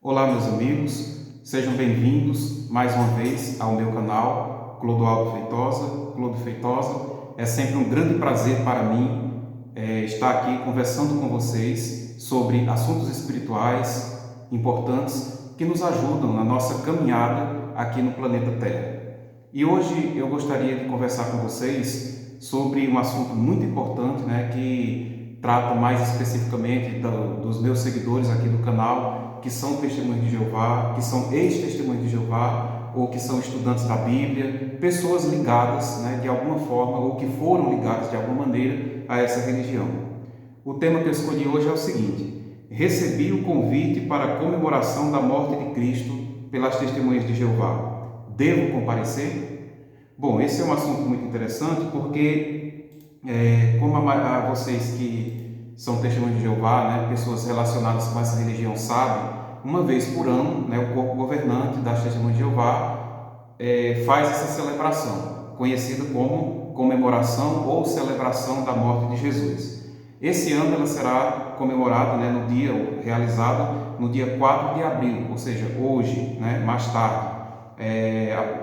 Olá, meus amigos, sejam bem-vindos mais uma vez ao meu canal Clodoaldo Feitosa. Clodo Feitosa, é sempre um grande prazer para mim estar aqui conversando com vocês sobre assuntos espirituais importantes que nos ajudam na nossa caminhada aqui no planeta Terra. E hoje eu gostaria de conversar com vocês sobre um assunto muito importante, que trata mais especificamente dos meus seguidores aqui do canal, que são testemunhos de Jeová, que são ex-testemunhos de Jeová, ou que são estudantes da Bíblia, pessoas ligadas, de alguma forma, ou que foram ligadas de alguma maneira a essa religião. O tema que eu escolhi hoje é o seguinte: recebi o convite para a comemoração da morte de Cristo pelas testemunhas de Jeová. Devo comparecer? Bom, esse é um assunto muito interessante porque, como vocês que são testemunhos de Jeová, pessoas relacionadas com essa religião sabem, uma vez por ano, o corpo governante das testemunhas de Jeová faz essa celebração, conhecida como comemoração ou celebração da morte de Jesus. Esse ano ela será comemorada, realizada no dia 4 de abril, ou seja, hoje, mais tarde,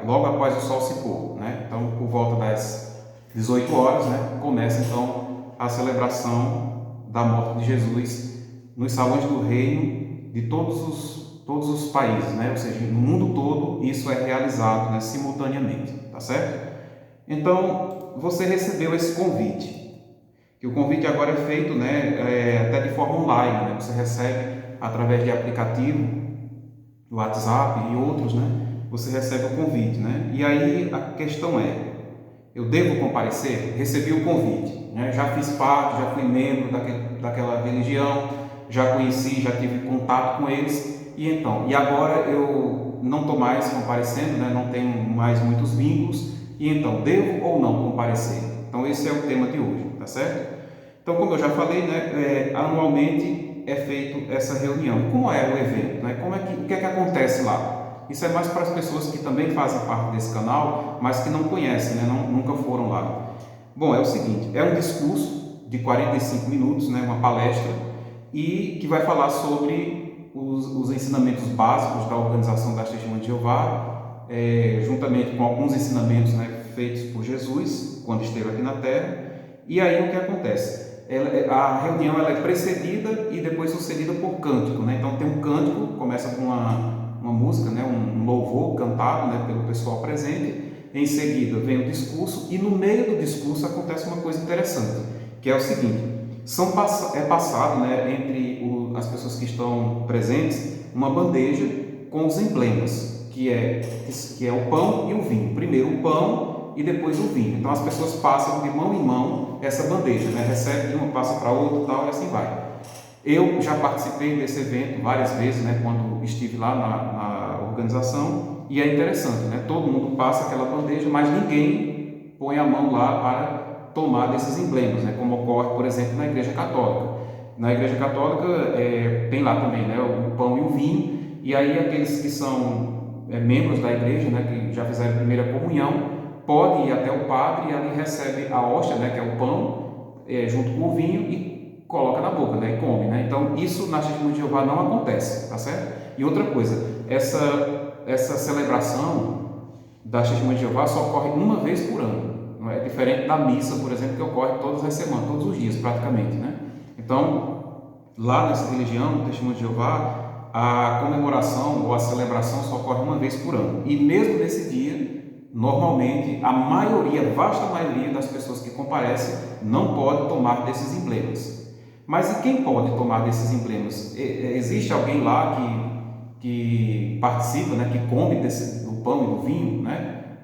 logo após o sol se pôr. Então, por volta das 18 horas, começa então a celebração da morte de Jesus nos salões do reino de todos os países, ou seja, no mundo todo isso é realizado, simultaneamente, tá certo? Então, você recebeu esse convite, que o convite agora é feito, até de forma online, você recebe através de aplicativo, do WhatsApp e outros, você recebe o convite, E aí a questão é: eu devo comparecer? Recebi o convite, já fiz parte, já fui membro daquela religião, já conheci, já tive contato com eles, e agora eu não estou mais comparecendo, não tenho mais muitos vínculos, e então devo ou não comparecer? Então esse é o tema de hoje, tá certo? Então, como eu já falei, anualmente é feito essa reunião. Como é o evento? O que é que acontece lá? Isso é mais para as pessoas que também fazem parte desse canal, mas que não conhecem, nunca foram lá. Bom, é o seguinte: é um discurso de 45 minutos, uma palestra, e que vai falar sobre os ensinamentos básicos da organização das Testemunhas de Jeová, juntamente com alguns ensinamentos feitos por Jesus quando esteve aqui na Terra. E aí o que acontece? A reunião ela é precedida e depois sucedida por cântico, Então tem um cântico, começa com uma música, um louvor cantado, pelo pessoal presente. Em seguida vem o discurso e no meio do discurso acontece uma coisa interessante, que é o seguinte: é passado, entre as pessoas que estão presentes, uma bandeja com os emblemas, que é o pão e o vinho. Primeiro o pão e depois o vinho. Então as pessoas passam de mão em mão essa bandeja, recebe de uma, passa para outra, tal, e assim vai. Eu já participei desse evento várias vezes, quando estive lá na organização, e é interessante, todo mundo passa aquela bandeja, mas ninguém põe a mão lá para tomar desses emblemas, como ocorre, por exemplo, na Igreja Católica. Na Igreja Católica tem lá também, o pão e o vinho, e aí aqueles que são membros da igreja, que já fizeram a primeira comunhão, pode ir até o padre e ali recebe a hóstia, que é o pão, junto com o vinho, e coloca na boca, e come, Então isso na Testemunha de Jeová não acontece, tá certo? E outra coisa, essa celebração da Testemunha de Jeová só ocorre uma vez por ano, não é diferente da missa, por exemplo, que ocorre todas as semanas, todos os dias praticamente, Então, lá nessa religião, Testemunha de Jeová, a comemoração ou a celebração só ocorre uma vez por ano, e mesmo nesse dia, normalmente, a vasta maioria das pessoas que comparecem não pode tomar desses emblemas. Mas e quem pode tomar desses emblemas? Existe alguém lá que participa, que come do pão e do vinho?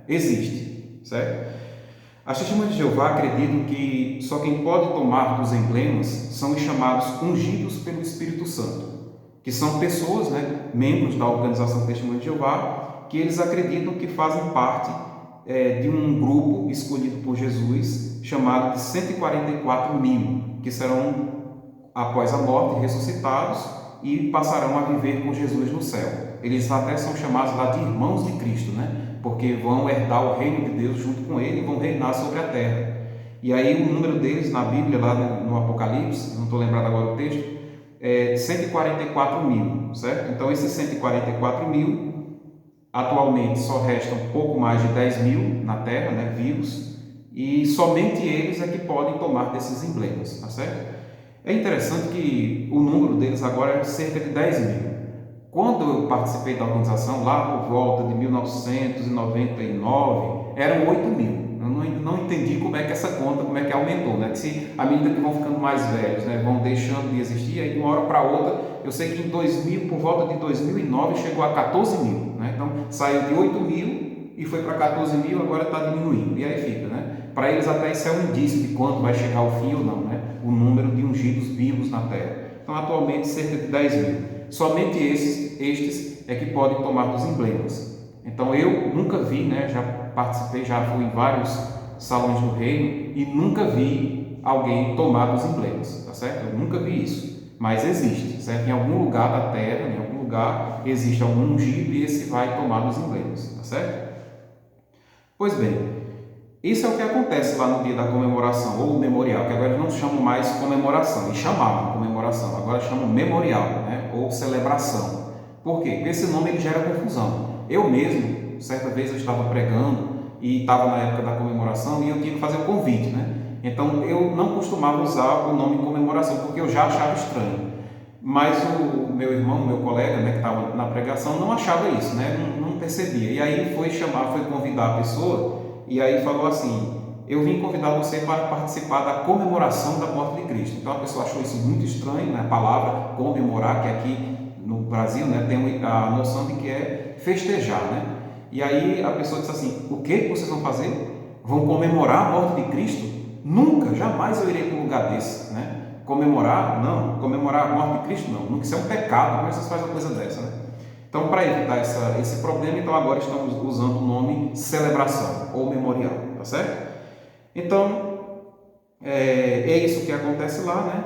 Existe, certo? As Testemunhas de Jeová acreditam que só quem pode tomar dos emblemas são os chamados ungidos pelo Espírito Santo, que são pessoas, membros da organização Testemunha de Jeová, que eles acreditam que fazem parte de um grupo escolhido por Jesus, chamado de 144 mil, que serão, após a morte, ressuscitados e passarão a viver com Jesus no céu. Eles até são chamados lá de irmãos de Cristo, porque vão herdar o reino de Deus junto com ele e vão reinar sobre a terra. E aí o número deles na Bíblia, lá no Apocalipse, não estou lembrado agora do texto, 144 mil, certo? Então, esses 144 mil, atualmente só restam pouco mais de 10 mil na Terra, né, vivos, e somente eles é que podem tomar desses emblemas, tá certo? É interessante que o número deles agora é cerca de 10 mil. Quando eu participei da organização, lá por volta de 1999, eram 8 mil. Eu não entendi como é que essa conta, como é que aumentou, né? Que se, à medida que vão ficando mais velhos, né, vão deixando de existir, aí de uma hora para outra, eu sei que em 2000, por volta de 2009, chegou a 14 mil, né? Então, saiu de 8 mil e foi para 14 mil, agora está diminuindo, e aí fica, né? Para eles até isso é um indício de quando vai chegar o fim ou não, né? O número de ungidos vivos na Terra. Então, atualmente, cerca de 10 mil. Somente estes é que podem tomar dos emblemas. Então, eu nunca vi, né? Já participei, já fui em vários salões do reino e nunca vi alguém tomar dos emblemas, tá certo? Eu nunca vi isso, mas existe, certo? Em algum lugar da Terra, em algum lugar, existe algum ungido e esse vai tomar dos emblemas, tá certo? Pois bem, isso é o que acontece lá no dia da comemoração, ou memorial, que agora eles não chamam mais comemoração, eles chamavam comemoração, agora chamam memorial, né? Ou celebração. Por quê? Porque esse nome ele gera confusão. Eu mesmo, certa vez eu estava pregando e estava na época da comemoração e eu tinha que fazer o convite, né? Então eu não costumava usar o nome comemoração, porque eu já achava estranho. Mas o meu irmão, meu colega, né, que estava na pregação, não achava isso, né? Não percebia. E aí foi convidar a pessoa. E aí falou assim: eu vim convidar você para participar da comemoração da morte de Cristo. Então a pessoa achou isso muito estranho, né? A palavra comemorar, que aqui no Brasil, né, tem a noção de que é festejar, né? E aí a pessoa disse assim: o que vocês vão fazer? Vão comemorar a morte de Cristo? Nunca, jamais eu irei para um lugar desse, né? Comemorar? Não. Comemorar a morte de Cristo? Não. Nunca, isso é um pecado. Como vocês fazem uma coisa dessa, né? Então, para evitar esse problema, então agora estamos usando o nome celebração ou memorial, tá certo? Então, é isso que acontece lá, né?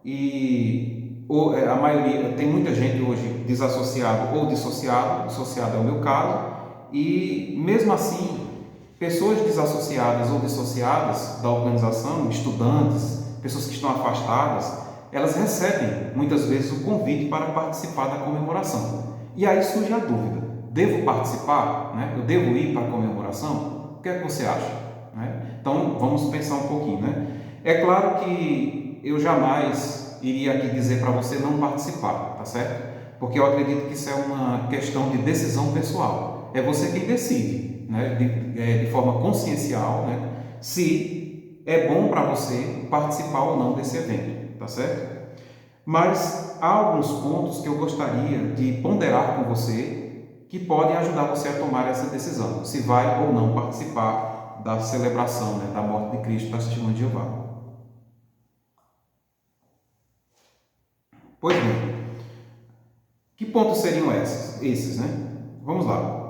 E a maioria, tem muita gente hoje desassociado ou dissociado é o meu caso, e mesmo assim, pessoas desassociadas ou dissociadas da organização, estudantes, pessoas que estão afastadas, elas recebem muitas vezes o convite para participar da comemoração. E aí surge a dúvida: devo participar? Né? Eu devo ir para a comemoração? O que é que você acha? Né? Então vamos pensar um pouquinho. Né? É claro que eu jamais iria aqui dizer para você não participar, tá certo? Porque eu acredito que isso é uma questão de decisão pessoal. É você quem decide, né? De forma consciencial, né? Se é bom para você participar ou não desse evento, tá certo? Mas há alguns pontos que eu gostaria de ponderar com você que podem ajudar você a tomar essa decisão, se vai ou não participar da celebração, né, da morte de Cristo das Testemunhas de Jeová. Pois bem, que pontos seriam esses, né? Vamos lá.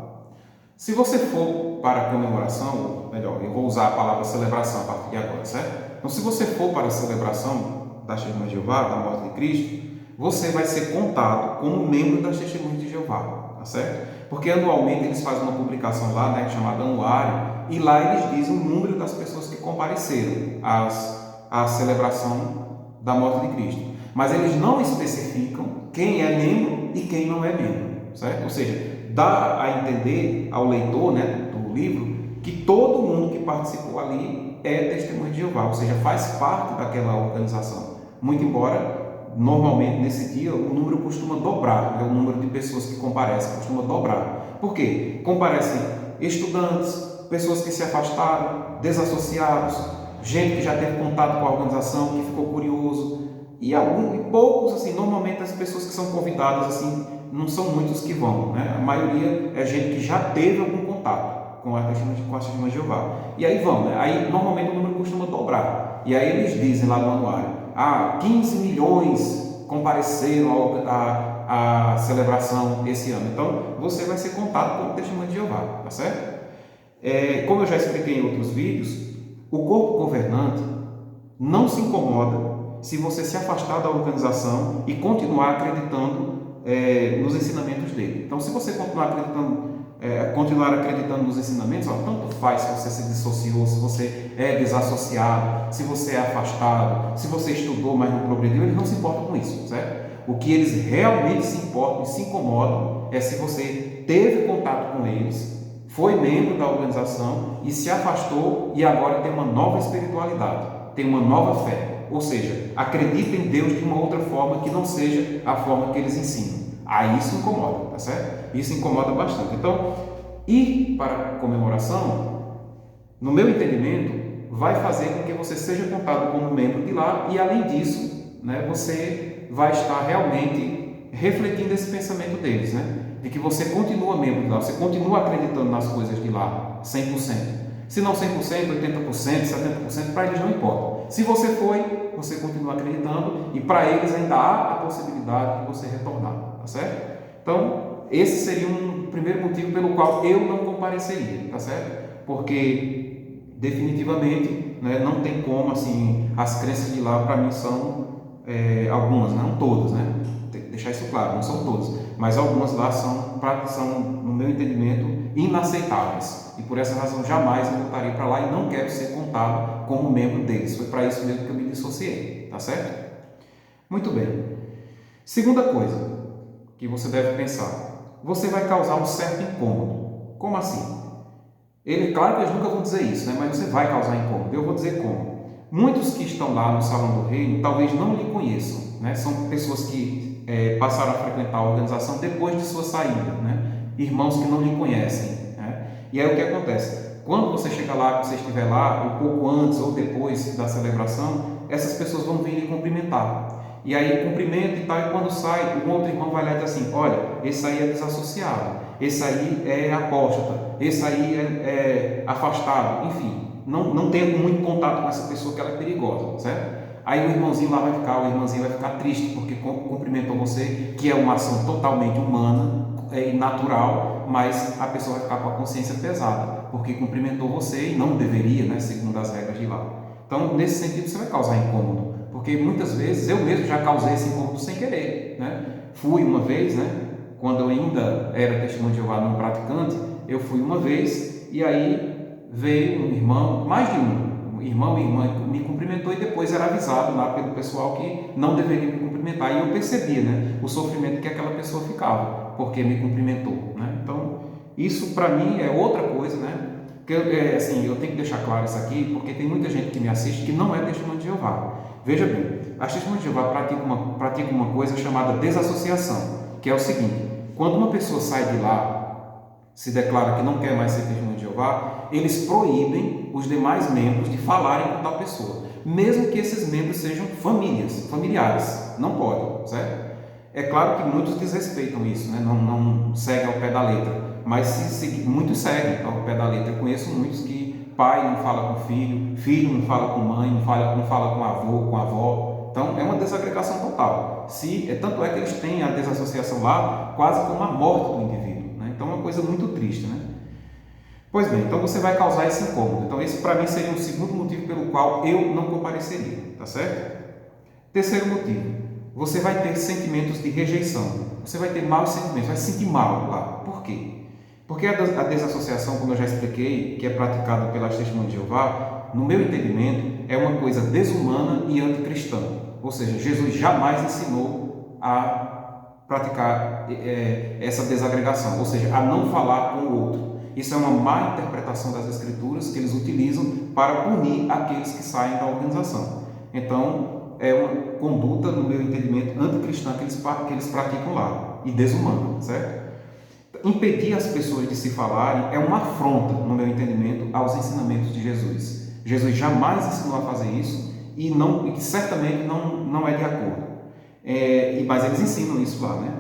Se você for para a comemoração, ou melhor, eu vou usar a palavra celebração a partir de agora, certo? Então, se você for para a celebração das Testemunhas de Jeová, da morte de Cristo, você vai ser contado como membro das Testemunhas de Jeová, tá certo? Porque anualmente eles fazem uma publicação lá, né, chamada Anuário, e lá eles dizem o número das pessoas que compareceram à celebração da morte de Cristo. Mas eles não especificam quem é membro e quem não é membro, certo? Ou seja, dá a entender ao leitor, né, do livro que todo mundo que participou ali é testemunha de Jeová, ou seja, faz parte daquela organização. Muito embora, normalmente, nesse dia, o número costuma dobrar, né? O número de pessoas que comparecem costuma dobrar. Por quê? Comparecem estudantes, pessoas que se afastaram, desassociados, gente que já teve contato com a organização, que ficou curioso, e poucos, assim, normalmente as pessoas que são convidadas, assim, não são muitos que vão, né? A maioria é gente que já teve algum contato com as testemunhas de Jeová. E aí vão, né? Aí normalmente o número costuma dobrar. E aí eles dizem lá no anuário: 15 milhões compareceram à celebração esse ano. Então você vai ser contado como testemunha de Jeová, tá certo? Como eu já expliquei em outros vídeos, o corpo governante não se incomoda se você se afastar da organização e continuar acreditando nos ensinamentos dele. Então, se você continuar acreditando continuar acreditando nos ensinamentos, tanto faz se você se dissociou, se você é desassociado, se você é afastado, se você estudou, mas não progrediu, eles não se importam com isso, certo? O que eles realmente se importam e se incomodam é se você teve contato com eles, foi membro da organização e se afastou e agora tem uma nova espiritualidade, tem uma nova fé, ou seja, acredita em Deus de uma outra forma que não seja a forma que eles ensinam. Aí isso incomoda, tá certo? Isso incomoda bastante. Então, ir para a comemoração, no meu entendimento, vai fazer com que você seja contado como membro de lá e, além disso, né, você vai estar realmente refletindo esse pensamento deles, né? De que você continua membro de lá, você continua acreditando nas coisas de lá, 100%. Se não 100%, 80%, 70%, para eles não importa. Se você foi, você continua acreditando e para eles ainda há a possibilidade de você retornar, tá certo? Então, esse seria um primeiro motivo pelo qual eu não compareceria, tá certo? Porque definitivamente, né, não tem como, assim, as crenças de lá para mim são algumas, não todas, né? Tem que deixar isso claro, não são todas, mas algumas lá são, no meu entendimento, inaceitáveis. E por essa razão jamais eu voltaria para lá e não quero ser contado como membro deles. Foi para isso mesmo que eu me dissociei, tá certo? Muito bem. Segunda coisa que você deve pensar: você vai causar um certo incômodo. Como assim? Claro que eles nunca vão dizer isso, né? Mas você vai causar incômodo. Eu vou dizer como. Muitos que estão lá no Salão do Reino talvez não lhe conheçam, né? São pessoas que passaram a frequentar a organização depois de sua saída, né? Irmãos que não lhe conhecem, né? E aí o que acontece? Quando você chega lá, você estiver lá, um pouco antes ou depois da celebração, essas pessoas vão vir lhe cumprimentar. E aí cumprimenta e tal, e quando sai, um outro irmão vai lá e diz assim: olha, esse aí é desassociado, esse aí é apóstata, esse aí é afastado, enfim. Não tenha muito contato com essa pessoa que ela é perigosa, certo? Aí o irmãozinho lá vai ficar, o irmãozinho vai ficar triste porque cumprimentou você, que é uma ação totalmente humana e natural, mas a pessoa vai ficar com a consciência pesada, porque cumprimentou você e não deveria, né, segundo as regras de lá. Então, nesse sentido, você vai causar incômodo, porque muitas vezes eu mesmo já causei esse incômodo sem querer, né? Fui uma vez, né, quando eu ainda era testemunho de Jeová não praticante, eu fui uma vez e aí veio um irmão, mais de um irmão e irmã me cumprimentou e depois era avisado lá pelo pessoal que não deveria me cumprimentar, e eu percebia, né, o sofrimento que aquela pessoa ficava porque me cumprimentou, né? Então isso para mim é outra coisa, né? Que assim, eu tenho que deixar claro isso aqui porque tem muita gente que me assiste que não é testemunho de Jeová. Veja bem, as testemunhas de Jeová praticam uma coisa chamada desassociação, que é o seguinte: quando uma pessoa sai de lá, se declara que não quer mais ser testemunho de Jeová, eles proíbem os demais membros de falarem com tal pessoa, mesmo que esses membros sejam familiares, não podem, certo? É claro que muitos desrespeitam isso, né? Não seguem ao pé da letra, mas muitos seguem ao pé da letra. Eu conheço muitos que pai não fala com filho, filho não fala com mãe, não fala com avô, com avó. Então é uma desagregação total. Tanto é que eles têm a desassociação lá quase como a morte do indivíduo, né? Então é uma coisa muito triste, né? Pois bem, então você vai causar esse incômodo. Então esse para mim seria um segundo motivo pelo qual eu não compareceria, tá certo? Terceiro motivo: você vai ter sentimentos de rejeição. Você vai ter maus sentimentos, vai se sentir mal lá. Por quê? Porque a desassociação, como eu já expliquei, que é praticada pelas testemunhas de Jeová, no meu entendimento, é uma coisa desumana e anticristã. Ou seja, Jesus jamais ensinou a praticar essa desagregação, ou seja, a não falar com o outro. Isso é uma má interpretação das Escrituras que eles utilizam para punir aqueles que saem da organização. Então, é uma conduta, no meu entendimento, anticristã que eles praticam lá, e desumana, certo? Impedir as pessoas de se falarem é uma afronta, no meu entendimento, aos ensinamentos de Jesus. Jesus jamais ensinou a fazer isso e certamente não é de acordo. Mas eles ensinam isso lá, né?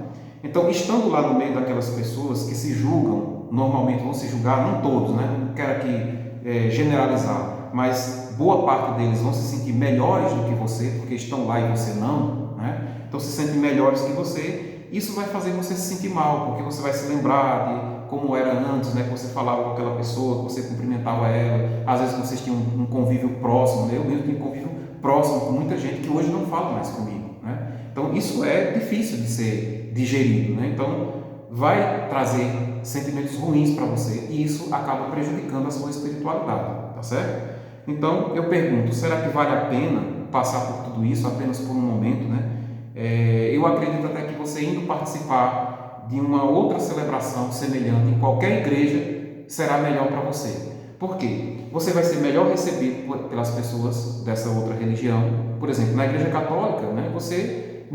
Então, estando lá no meio daquelas pessoas que se julgam, normalmente vão se julgar, não todos, né? Não quero aqui generalizar, mas boa parte deles vão se sentir melhores do que você, porque estão lá e você não, né? Então se sentem melhores que você. Isso vai fazer você se sentir mal, porque você vai se lembrar de como era antes, né? Que você falava com aquela pessoa, que você cumprimentava ela, às vezes vocês tinham um convívio próximo, né? Eu mesmo tenho convívio próximo com muita gente que hoje não fala mais comigo, né? Então isso é difícil de ser digerido, né? Então vai trazer sentimentos ruins para você e isso acaba prejudicando a sua espiritualidade, tá certo? Então eu pergunto, será que vale a pena passar por tudo isso apenas por um momento, né? Eu acredito até que você indo participar de uma outra celebração semelhante em qualquer igreja será melhor para você. Por quê? Você vai ser melhor recebido pelas pessoas dessa outra religião. Por exemplo, na igreja católica, né, você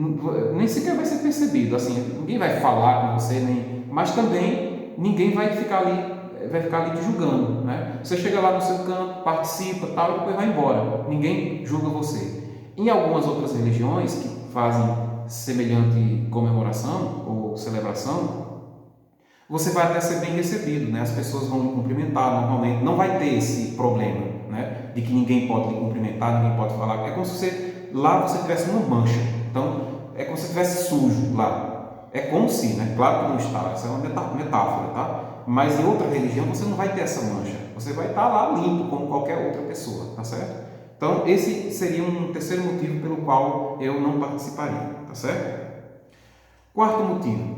nem sequer vai ser percebido, assim, ninguém vai falar com você, mas também ninguém vai ficar ali te julgando, né? Você chega lá no seu canto, participa, tal, e depois vai embora. Ninguém julga você. Em algumas outras religiões que fazem semelhante comemoração ou celebração, você vai até ser bem recebido, né? As pessoas vão lhe cumprimentar normalmente, não vai ter esse problema, né? De que ninguém pode lhe cumprimentar, ninguém pode falar. É como se lá você tivesse uma mancha, então é como se estivesse sujo lá. É como se, né? Claro que não está, isso é uma metáfora, tá? Mas em outra religião você não vai ter essa mancha, você vai estar lá limpo como qualquer outra pessoa, tá certo? Então esse seria um terceiro motivo pelo qual eu não participaria, tá certo? Quarto motivo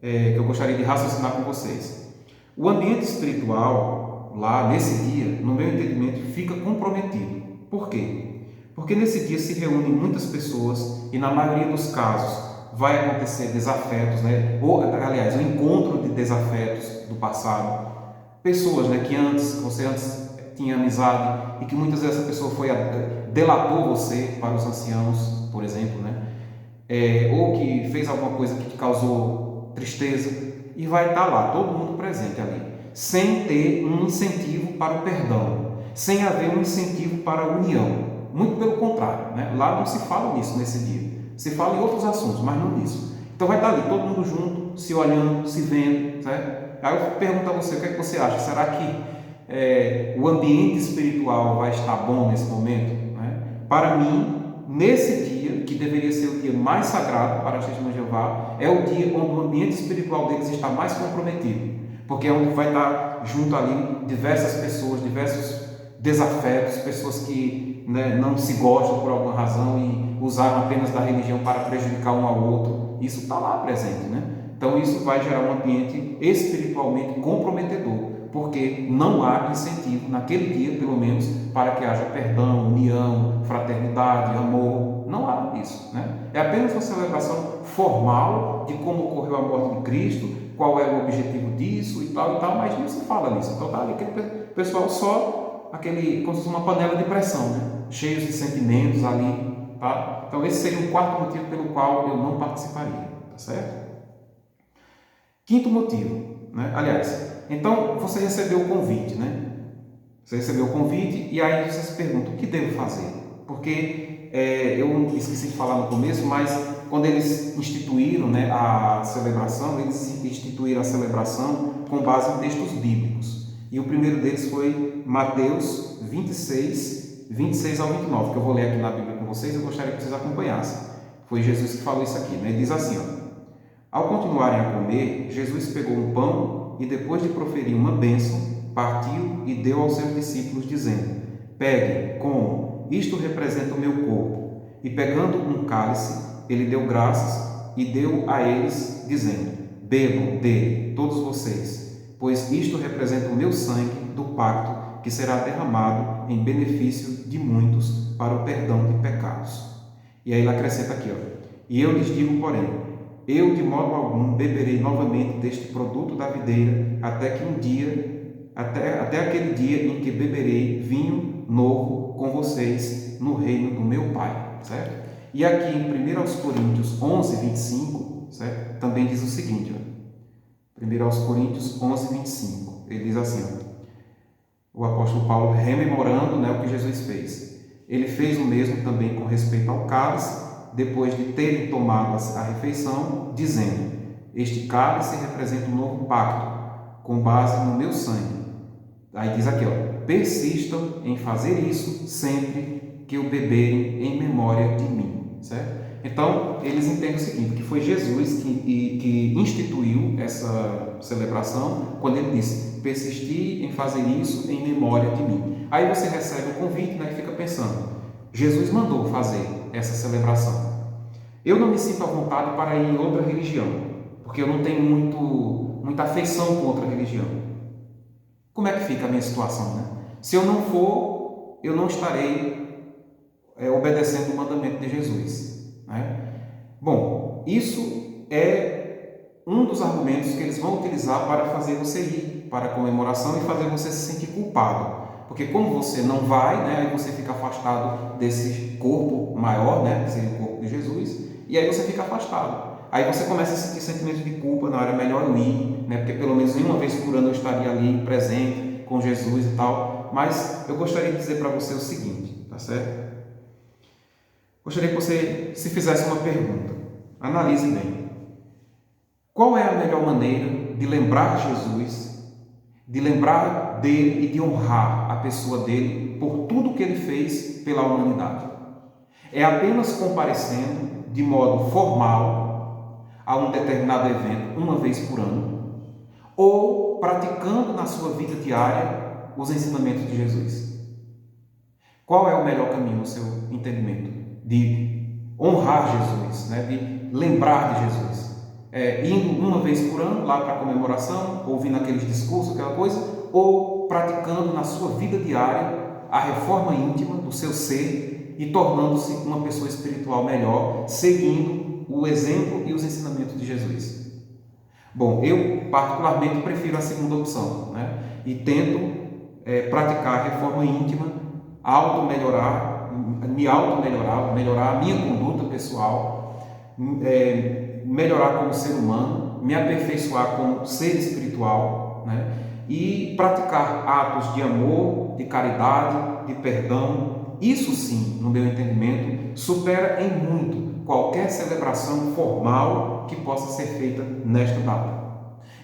que eu gostaria de raciocinar com vocês. O ambiente espiritual lá nesse dia, no meu entendimento, fica comprometido. Por quê? Porque nesse dia se reúnem muitas pessoas e na maioria dos casos vai acontecer desafetos, né? Ou, aliás, o encontro de desafetos do passado. Pessoas, né, que você antes tinha amizade e que muitas vezes essa pessoa delatou você para os anciãos, por exemplo, né? Ou que fez alguma coisa que te causou tristeza e vai estar lá, todo mundo presente ali, sem ter um incentivo para o perdão, sem haver um incentivo para a união. Muito pelo contrário, né? Lá não se fala nisso nesse dia. Se fala em outros assuntos, mas não nisso. Então vai estar ali todo mundo junto, se olhando, se vendo, certo? Aí eu pergunto a você, o que é que você acha? Será que o ambiente espiritual vai estar bom nesse momento? Né? Para mim, nesse dia, que deveria ser o dia mais sagrado para a Testemunha de Jeová, é o dia onde o ambiente espiritual deles está mais comprometido, porque é onde vai estar junto ali diversas pessoas, diversos desafetos, pessoas que, né, não se gostam por alguma razão e usaram apenas da religião para prejudicar um ao outro. Isso está lá presente, né? Então isso vai gerar um ambiente espiritualmente comprometedor, porque não há incentivo naquele dia, pelo menos, para que haja perdão, união, fraternidade, amor. Não há isso, né? É apenas uma celebração formal de como ocorreu a morte de Cristo, qual é o objetivo disso e tal, mas não se fala nisso. Então está ali aquele pessoal só como se fosse uma panela de pressão, né? Cheios de sentimentos ali, tá? Então esse seria o quarto motivo pelo qual eu não participaria, tá certo? Quinto motivo, né? Aliás, então você recebeu o convite, né? Você recebeu o convite e aí você se pergunta, o que devo fazer? Porque eu esqueci de falar no começo, mas quando eles instituíram, né, a celebração, eles instituíram a celebração com base em textos bíblicos. E o primeiro deles foi Mateus 26 ao 29, que eu vou ler aqui na Bíblia com vocês, eu gostaria que vocês acompanhassem. Foi Jesus que falou isso aqui, né? Ele diz assim, ó, ao continuarem a comer, Jesus pegou um pão e depois de proferir uma bênção, partiu e deu aos seus discípulos, dizendo, peguem, comam, isto representa o meu corpo. E pegando um cálice, ele deu graças e deu a eles, dizendo, bebam dele, todos vocês, pois isto representa o meu sangue do pacto que será derramado em benefício de muitos para o perdão de pecados. E aí ele acrescenta aqui, ó, e eu lhes digo, porém, eu de modo algum beberei novamente deste produto da videira até aquele dia em que beberei vinho novo com vocês no reino do meu Pai, certo? E aqui em 1 Coríntios 11, 25, certo? Também diz o seguinte, ó, 1 Coríntios 11, 25, ele diz assim, ó, o apóstolo Paulo rememorando, né, o que Jesus fez. Ele fez o mesmo também com respeito ao cálice, depois de terem tomado a refeição, dizendo, este cálice representa um novo pacto, com base no meu sangue. Aí diz aqui, ó, persistam em fazer isso sempre que o beberem em memória de mim, certo? Então, eles entendem o seguinte, que foi Jesus que instituiu essa celebração, quando ele disse, persistir em fazer isso em memória de mim. Aí você recebe o convite, né, e fica pensando, Jesus mandou fazer essa celebração. Eu não me sinto à vontade para ir em outra religião, porque eu não tenho muita afeição com outra religião. Como é que fica a minha situação, né? Se eu não for, eu não estarei obedecendo o mandamento de Jesus, né? Bom, isso é um dos argumentos que eles vão utilizar para fazer você ir para a comemoração e fazer você se sentir culpado. Porque como você não vai, né, aí você fica afastado desse corpo maior, né, que seria o corpo de Jesus, e aí você fica afastado. Aí você começa a sentir sentimentos de culpa, não era melhor eu ir, né, porque pelo menos uma vez por ano eu estaria ali presente com Jesus e tal. Mas eu gostaria de dizer para você o seguinte, tá certo? Gostaria que você se fizesse uma pergunta. Analise bem. Qual é a melhor maneira de lembrar Jesus, de lembrar dele e de honrar a pessoa dele por tudo que ele fez pela humanidade? É apenas comparecendo de modo formal a um determinado evento uma vez por ano, ou praticando na sua vida diária os ensinamentos de Jesus? Qual é o melhor caminho no seu entendimento? De honrar Jesus, né? De lembrar de Jesus. Indo uma vez por ano lá para a comemoração, ouvindo aqueles discursos, aquela coisa, ou praticando na sua vida diária a reforma íntima do seu ser e tornando-se uma pessoa espiritual melhor, seguindo o exemplo e os ensinamentos de Jesus. Bom, eu particularmente prefiro a segunda opção, né? E tento praticar a reforma íntima, me auto-melhorar, melhorar a minha conduta pessoal, melhorar como ser humano, me aperfeiçoar como ser espiritual, né? E praticar atos de amor, de caridade, de perdão. Isso sim, no meu entendimento, supera em muito qualquer celebração formal que possa ser feita nesta data.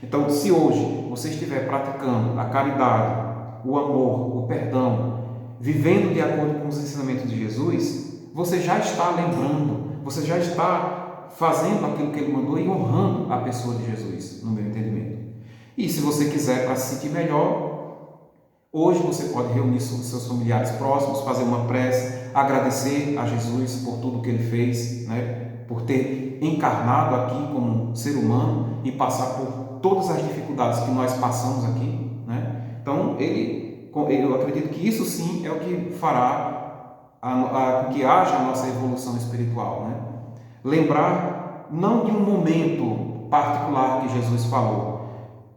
Então, se hoje você estiver praticando a caridade, o amor, o perdão, vivendo de acordo com os ensinamentos de Jesus, você já está lembrando, você já está fazendo aquilo que ele mandou e honrando a pessoa de Jesus, no meu entendimento. E se você quiser, para se sentir melhor, hoje você pode reunir seus familiares próximos, fazer uma prece, agradecer a Jesus por tudo que ele fez, né? Por ter encarnado aqui como ser humano e passar por todas as dificuldades que nós passamos aqui, né? Então, eu acredito que isso sim é o que fará que haja a nossa evolução espiritual, né? Lembrar não de um momento particular que Jesus falou.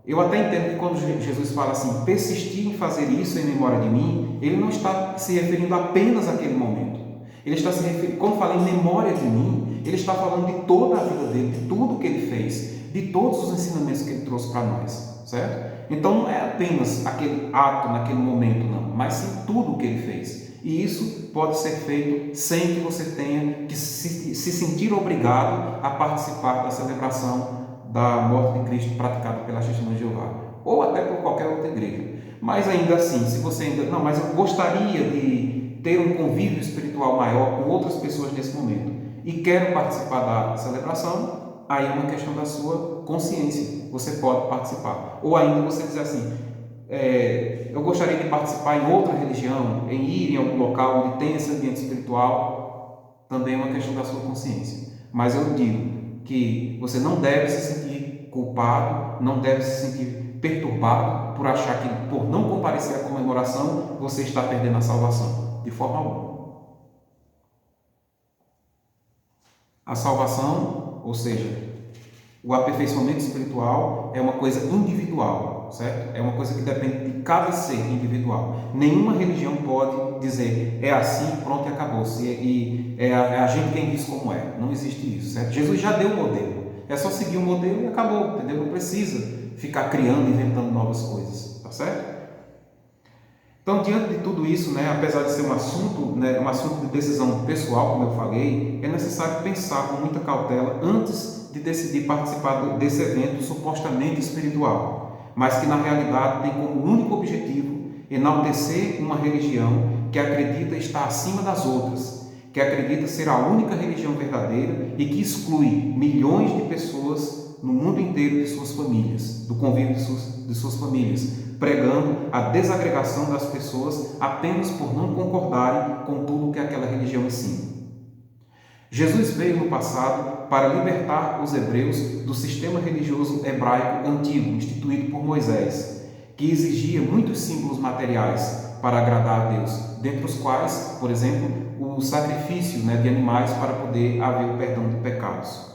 Eu até entendo que quando Jesus fala assim, persistir em fazer isso em memória de mim, ele não está se referindo apenas àquele momento. Ele está se referindo, como falei, em memória de mim, ele está falando de toda a vida dele, de tudo que ele fez, de todos os ensinamentos que ele trouxe para nós, certo? Então não é apenas aquele ato naquele momento, não, mas sim tudo o que ele fez. E isso pode ser feito sem que você tenha que se sentir obrigado a participar da celebração da morte de Cristo praticada pela Testemunha de Jeová, ou até por qualquer outra igreja. Mas ainda assim, se você ainda... Não, mas eu gostaria de ter um convívio espiritual maior com outras pessoas nesse momento e quero participar da celebração, aí é uma questão da sua consciência. Você pode participar. Ou ainda você dizer assim, eu gostaria de participar em outra religião, em ir em algum local onde tem esse ambiente espiritual, também é uma questão da sua consciência. Mas eu digo que você não deve se sentir culpado, não deve se sentir perturbado por achar que, por não comparecer à comemoração, você está perdendo a salvação. De forma alguma. A salvação, ou seja, o aperfeiçoamento espiritual é uma coisa individual, certo? É uma coisa que depende de cada ser individual. Nenhuma religião pode dizer, é assim, pronto e acabou-se. E é a gente quem diz como é. Não existe isso, certo? Jesus já deu o modelo. É só seguir o modelo e acabou, entendeu? Não precisa ficar criando, inventando novas coisas, tá certo? Então, diante de tudo isso, né, apesar de ser um assunto de decisão pessoal, como eu falei, é necessário pensar com muita cautela antes de decidir participar desse evento supostamente espiritual, mas que na realidade tem como único objetivo enaltecer uma religião que acredita estar acima das outras, que acredita ser a única religião verdadeira e que exclui milhões de pessoas no mundo inteiro de suas famílias, do convívio de suas famílias, pregando a desagregação das pessoas apenas por não concordarem com tudo que aquela religião ensina. Jesus veio no passado para libertar os hebreus do sistema religioso hebraico antigo, instituído por Moisés, que exigia muitos símbolos materiais para agradar a Deus, dentre os quais, por exemplo, o sacrifício de animais para poder haver o perdão de pecados.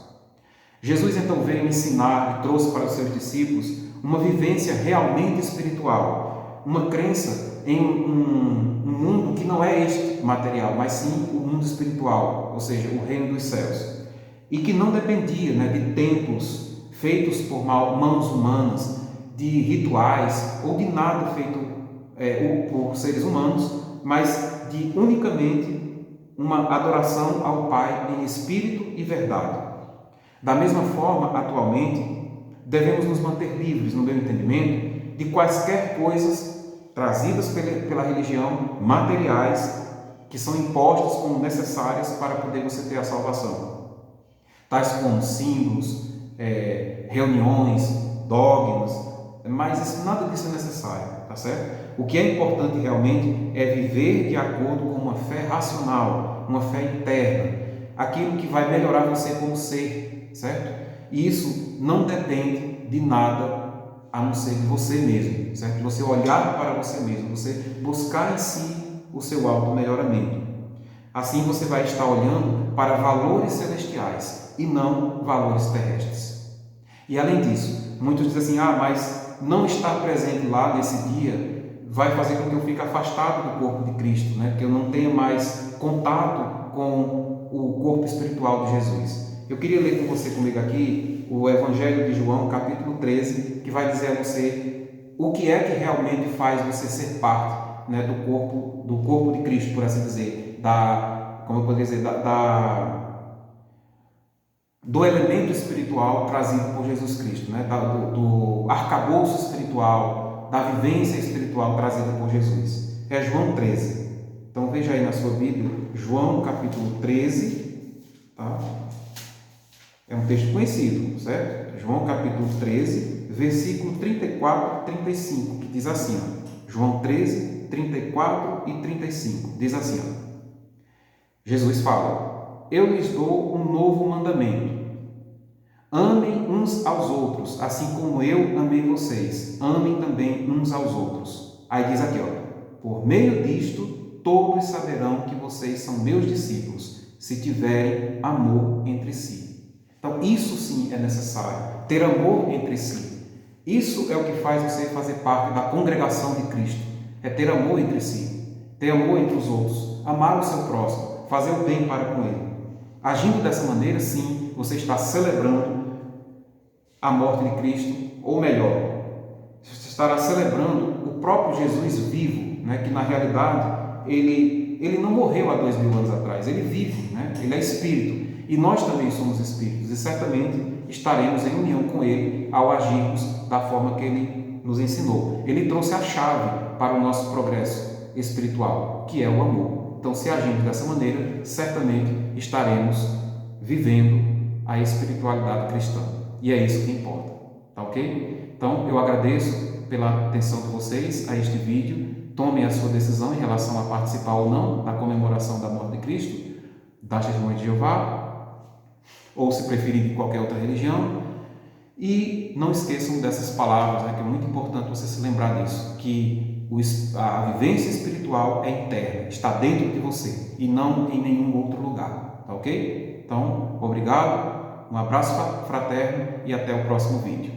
Jesus então veio ensinar e trouxe para os seus discípulos uma vivência realmente espiritual, uma crença em um mundo que não é este material, mas sim o mundo espiritual, ou seja, o reino dos céus, e que não dependia de templos feitos por mãos humanas, de rituais ou de nada feito por seres humanos, mas de unicamente uma adoração ao Pai em espírito e verdade. Da mesma forma, atualmente, devemos nos manter livres, no meu entendimento, de quaisquer coisas trazidas pela religião, materiais, que são impostas como necessárias para poder você ter a salvação. Tais como símbolos, reuniões, dogmas, mas nada disso é necessário, tá certo? O que é importante realmente é viver de acordo com uma fé racional, uma fé interna, aquilo que vai melhorar você como ser, certo? E isso não depende de nada a não ser de você mesmo, certo? Você olhar para você mesmo, você buscar em si o seu auto-melhoramento. Assim você vai estar olhando para valores celestiais e não valores terrestres. E além disso, muitos dizem assim, mas não estar presente lá nesse dia vai fazer com que eu fique afastado do corpo de Cristo, que eu não tenha mais contato com o corpo espiritual de Jesus. Eu queria ler com você comigo aqui o Evangelho de João, capítulo 13, que vai dizer a você o que é que realmente faz você ser parte do corpo de Cristo, por assim dizer, do elemento espiritual trazido por Jesus Cristo, do arcabouço espiritual, da vivência espiritual trazida por Jesus. É João 13. Então veja aí na sua Bíblia, João capítulo 13, tá? É um texto conhecido, certo? João capítulo 13, versículo 34 e 35, que diz assim, João 13, 34 e 35, diz assim, Jesus fala, eu lhes dou um novo mandamento, amem uns aos outros, assim como eu amei vocês, amem também uns aos outros. Aí diz aqui, por meio disto, todos saberão que vocês são meus discípulos, se tiverem amor entre si. Então, isso sim é necessário, ter amor entre si. Isso é o que faz você fazer parte da congregação de Cristo, é ter amor entre si, ter amor entre os outros, amar o seu próximo, fazer o bem para com ele. Agindo dessa maneira, sim, você está celebrando a morte de Cristo, ou melhor, você estará celebrando o próprio Jesus vivo, que na realidade ele não morreu há 2000 anos atrás, ele vive, ele é Espírito. E nós também somos espíritos e certamente estaremos em união com Ele ao agirmos da forma que Ele nos ensinou. Ele trouxe a chave para o nosso progresso espiritual, que é o amor. Então, se agirmos dessa maneira, certamente estaremos vivendo a espiritualidade cristã. E é isso que importa, tá ok? Então, eu agradeço pela atenção de vocês a este vídeo. Tomem a sua decisão em relação a participar ou não da comemoração da morte de Cristo, das Testemunhas de Jeová, ou se preferir de qualquer outra religião. E não esqueçam dessas palavras, que é muito importante você se lembrar disso, que a vivência espiritual é interna, está dentro de você e não em nenhum outro lugar, tá ok? Então, obrigado, um abraço fraterno e até o próximo vídeo.